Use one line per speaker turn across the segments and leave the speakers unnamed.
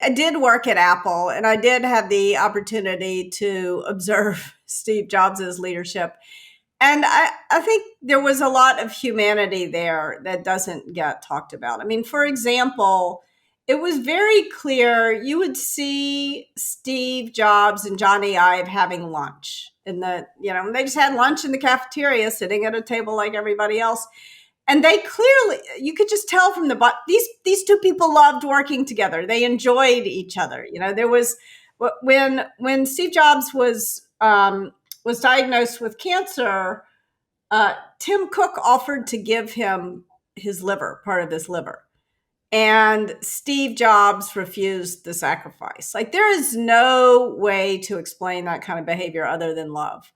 I did work at Apple, and I did have the opportunity to observe Steve Jobs' leadership. And I think there was a lot of humanity there that doesn't get talked about. I mean, for example, it was very clear you would see Steve Jobs and Johnny Ive having lunch. And they just had lunch in the cafeteria, sitting at a table like everybody else. And they clearly, you could just tell from these two people loved working together. They enjoyed each other. There was when Steve Jobs was diagnosed with cancer. Tim Cook offered to give him his liver, part of his liver, and Steve Jobs refused the sacrifice. Like, there is no way to explain that kind of behavior other than love.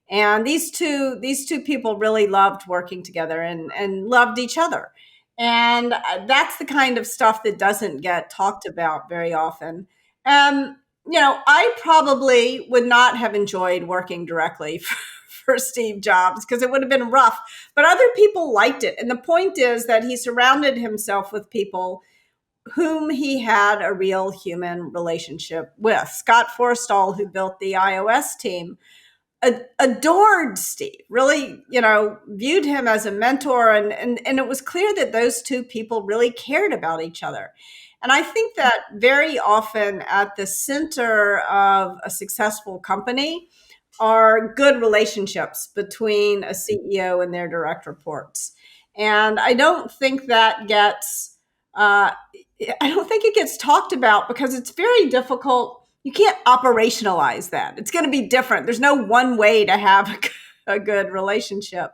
And these two people really loved working together and loved each other. And that's the kind of stuff that doesn't get talked about very often. Um, I probably would not have enjoyed working directly for Steve Jobs because it would have been rough, but other people liked it. And the point is that he surrounded himself with people whom he had a real human relationship with. Scott Forstall, who built the iOS team, adored Steve, really, viewed him as a mentor. And it was clear that those two people really cared about each other. And I think that very often at the center of a successful company are good relationships between a CEO and their direct reports. And uh, I don't think it gets talked about because it's very difficult. You can't operationalize that. It's going to be different. There's no one way to have a good relationship.